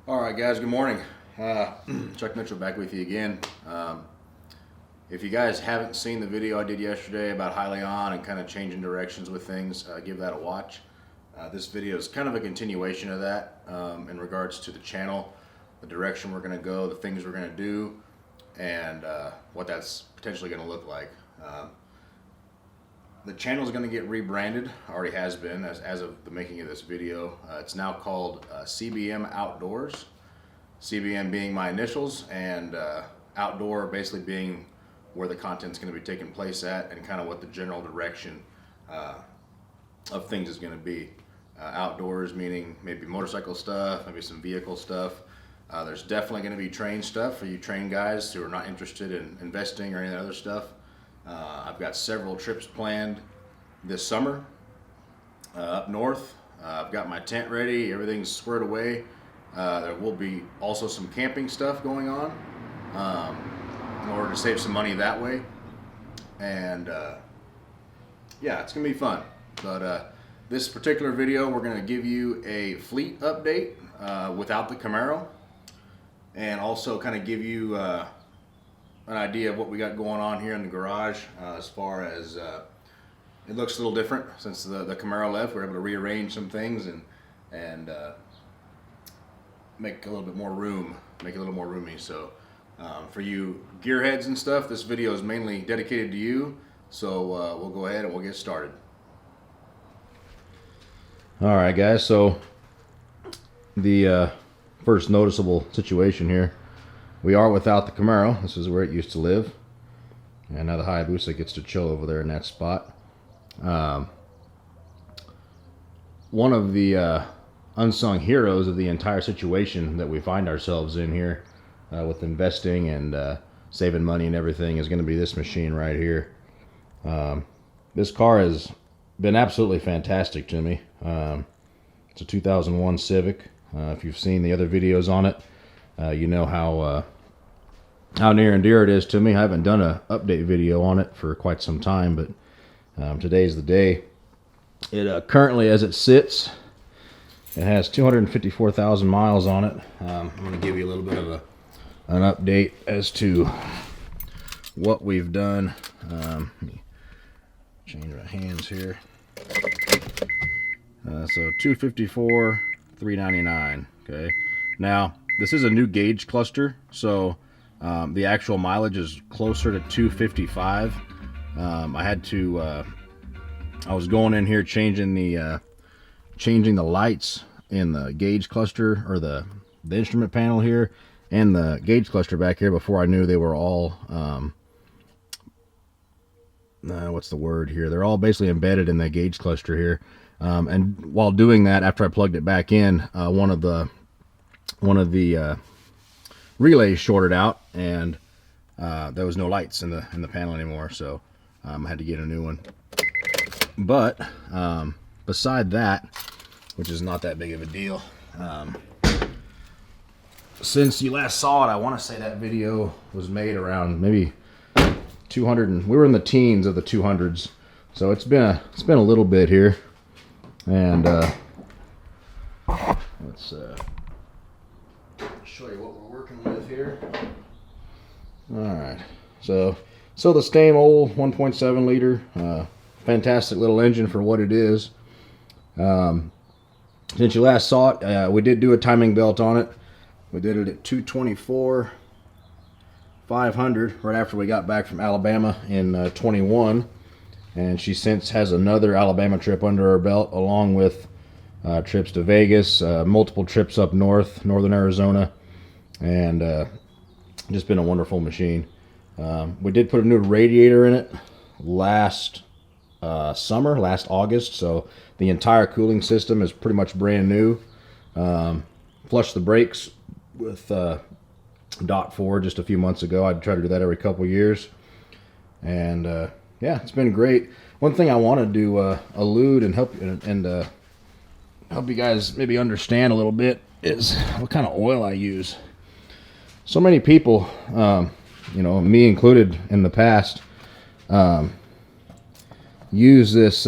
All right, guys, good morning. Chuck Mitchell back with you again. If you guys haven't seen the video I did yesterday about Hyliion and kind of changing directions with things, give that a watch. This video is kind of a continuation of that in regards to the channel, the direction we're going to go, the things we're going to do, and what that's potentially going to look like. The channel is going to get rebranded, already has been as of the making of this video. It's now called CBM Outdoors. CBM being my initials, and outdoor basically being where the content's going to be taking place at, and kind of what the general direction of things is going to be. Outdoors meaning maybe motorcycle stuff, maybe some vehicle stuff. There's definitely going to be train stuff for you train guys who are not interested in investing or any other stuff. I've got several trips planned this summer up north. I've got my tent ready, everything's squared away. There will be also some camping stuff going on in order to save some money that way. And yeah, it's gonna be fun. But this particular video, we're gonna give you a fleet update without the Camaro, and also kind of give you an idea of what we got going on here in the garage as far as it looks a little different since the Camaro left. We're able to rearrange some things and make a little bit more room, make it a little more roomy. So for you gearheads and stuff, this video is mainly dedicated to you. So we'll go ahead and we'll get started. All right, guys. So the first noticeable situation here, we are without the Camaro. This is where it used to live, and now the Hayabusa gets to chill over there in that spot. One of the unsung heroes of the entire situation that we find ourselves in here with investing and saving money and everything is going to be this machine right here. This car has been absolutely fantastic to me. It's a 2001 Civic. If you've seen the other videos on it, you know how near and dear it is to me. I haven't done an update video on it for quite some time, but today's the day. It currently, as it sits, it has 254,000 miles on it. I'm going to give you a little bit of an update as to what we've done. Let me change my hands here. So 254, 399. Okay. Now this is a new gauge cluster, so the actual mileage is closer to 255. I was going in here changing the lights in the gauge cluster, or the instrument panel here, and the gauge cluster back here, before I knew they were all what's the word here? They're all basically embedded in the gauge cluster here. And while doing that, after I plugged it back in, one of the relays shorted out, and there was no lights in the panel anymore, so I had to get a new one. But beside that, which is not that big of a deal, since you last saw it, I want to say that video was made around maybe 200, and we were in the teens of the 200s, so it's been a little bit here. And let's show you what we're working with here. All right, so the same old 1.7 liter, fantastic little engine for what it is. Since you last saw it, we did do a timing belt on it. We did it at 224 500 right after we got back from Alabama in 21. And she since has another Alabama trip under her belt, along with trips to Vegas, multiple trips up northern Arizona, and just been a wonderful machine. We did put a new radiator in it last August, so the entire cooling system is pretty much brand new. Flushed the brakes with DOT 4 just a few months ago. I'd try to do that every couple years, and yeah, it's been great. One thing I wanted to allude and help you guys maybe understand a little bit is what kind of oil I use. So many people, me included in the past, use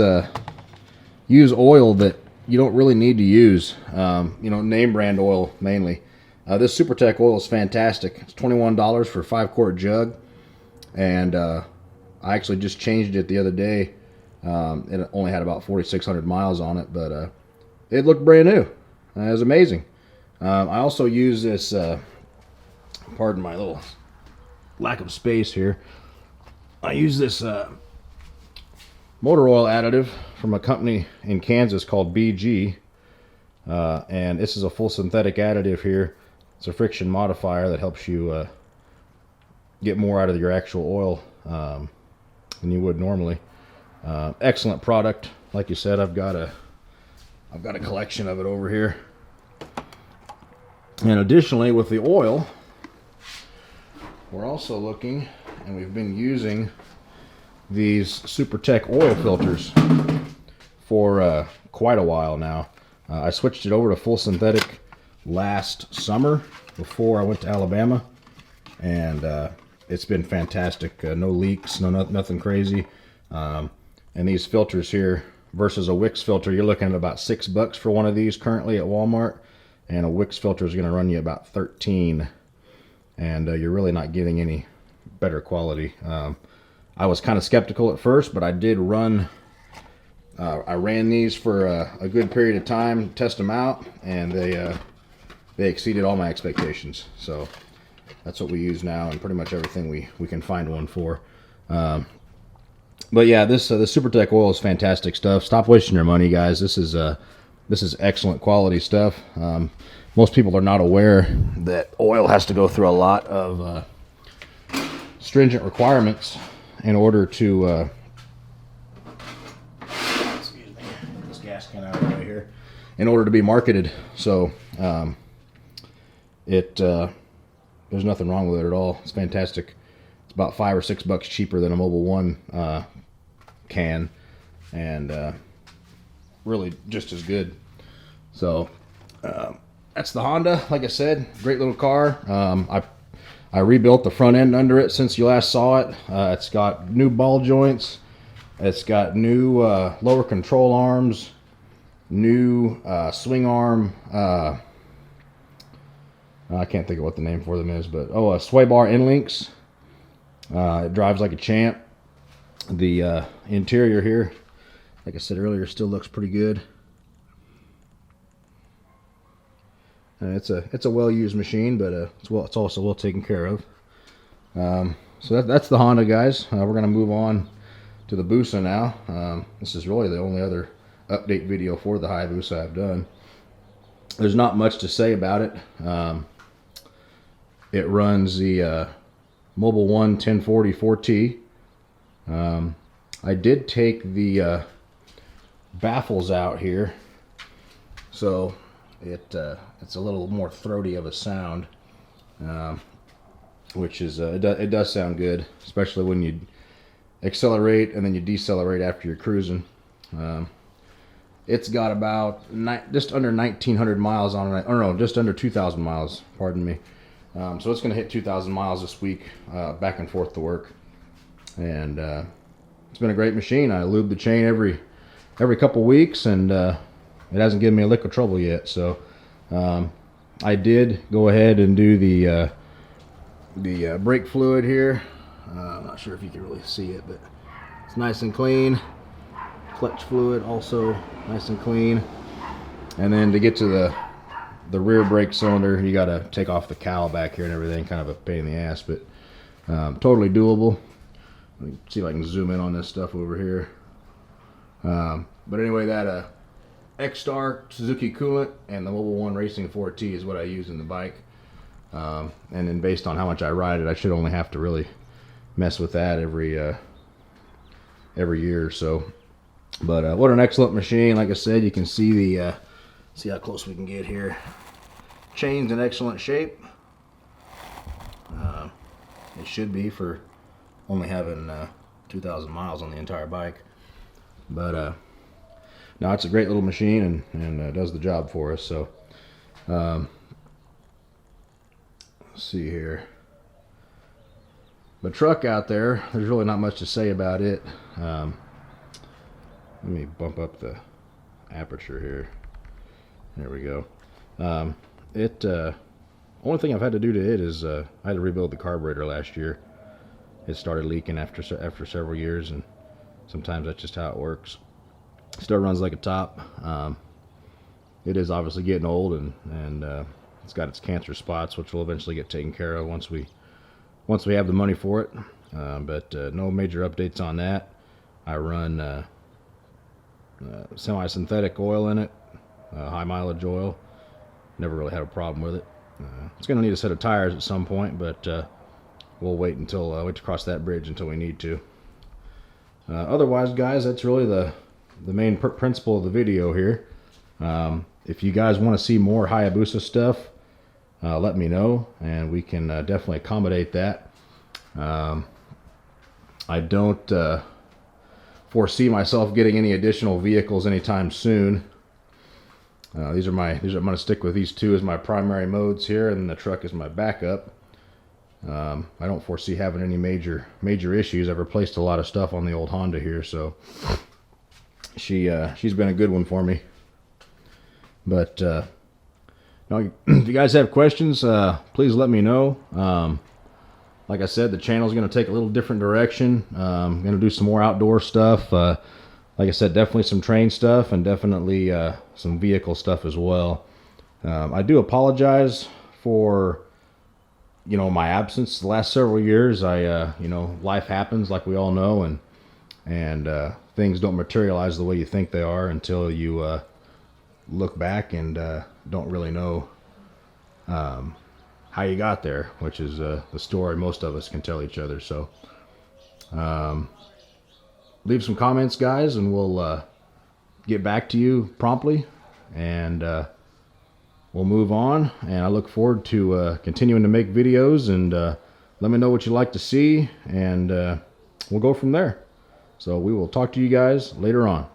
oil that you don't really need to use. Name brand oil mainly. This SuperTech oil is fantastic. It's $21 for a 5-quart jug, and I actually just changed it the other day. It only had about 4,600 miles on it, but it looked brand new. It was amazing. I also use this, pardon my little lack of space here, I use this motor oil additive from a company in Kansas called BG, and this is a full synthetic additive here. It's a friction modifier that helps you get more out of your actual oil than you would normally. Excellent product. Like you said, I've got a collection of it over here. And additionally, with the oil, we're also looking, and we've been using these SuperTech oil filters for quite a while now. I switched it over to full synthetic last summer before I went to Alabama, and it's been fantastic. No leaks, nothing crazy. And these filters here versus a Wix filter, you're looking at about $6 for one of these currently at Walmart, and a Wix filter is going to run you about $13, and you're really not getting any better quality. I was kind of skeptical at first, but I did run. I ran these for a good period of time, test them out, and they exceeded all my expectations. So that's what we use now, and pretty much everything we can find one for. But yeah, this SuperTech oil is fantastic stuff. Stop wasting your money, guys. This is excellent quality stuff. Most people are not aware that oil has to go through a lot of stringent requirements in order to excuse me, get this gas can out of the way here, in order to be marketed. So there's nothing wrong with it at all. It's fantastic. It's about $5 or $6 cheaper than a Mobil 1 can, and really just as good. So that's the Honda. Like I said, great little car. I rebuilt the front end under it since you last saw it. It's got new ball joints. It's got new lower control arms, new swing arm. I can't think of what the name for them is, but sway bar end links. It drives like a champ. The interior here, like I said earlier, still looks pretty good. It's a well-used machine, but it's also well taken care of. So that's the Honda, guys. We're gonna move on to the Busa now. This is really the only other update video for the Hayabusa I've done. There's not much to say about it. It runs the Mobil 1 1040 4T. I did take the baffles out here, so it's a little more throaty of a sound, which is it does sound good, especially when you accelerate and then you decelerate after you're cruising. It's got about just under 1,900 miles on it, or no, just under 2,000 miles, pardon me. So it's going to hit 2,000 miles this week, back and forth to work, and it's been a great machine. I lube the chain every couple weeks, and it hasn't given me a lick of trouble yet. So I did go ahead and do the brake fluid here. I'm not sure if you can really see it, but it's nice and clean. Clutch fluid also nice and clean. And then to get to the rear brake cylinder, you got to take off the cowl back here and everything. Kind of a pain in the ass, but totally doable. Let me see if I can zoom in on this stuff over here. But anyway, that X-Star Suzuki coolant and the Mobil 1 Racing 4T is what I use in the bike. And then based on how much I ride it, I should only have to really mess with that every year or so. But what an excellent machine. Like I said, you can see see how close we can get here. Chain's in excellent shape. It should be for only having 2,000 miles on the entire bike. But no, it's a great little machine, and does the job for us. So let's see here. The truck out there, there's really not much to say about it. Let me bump up the aperture here. There we go. It Only thing I've had to do to it is I had to rebuild the carburetor last year. It started leaking after several years, and sometimes that's just how it works. Still runs like a top. It is obviously getting old, and it's got its cancer spots, which will eventually get taken care of once we have the money for it. But no major updates on that. I run semi-synthetic oil in it, high mileage oil. Never really had a problem with it. It's going to need a set of tires at some point, but we'll wait to cross that bridge until we need to. Otherwise, guys, that's really the main principle of the video here. If you guys want to see more Hayabusa stuff, let me know, and we can definitely accommodate that. I don't foresee myself getting any additional vehicles anytime soon. I'm going to stick with these two as my primary modes here, and the truck is my backup. I don't foresee having any major issues. I've replaced a lot of stuff on the old Honda here, so she's been a good one for me. But now, if you guys have questions, please let me know. Like I said, the channel is going to take a little different direction. I'm going to do some more outdoor stuff. Like I said, definitely some train stuff, and definitely some vehicle stuff as well. I do apologize for, my absence the last several years. Life happens, like we all know, and things don't materialize the way you think they are until you look back and don't really know how you got there, which is the story most of us can tell each other. So leave some comments, guys, and we'll get back to you promptly, and we'll move on. And I look forward to continuing to make videos, and let me know what you'd like to see, and we'll go from there. So we will talk to you guys later on.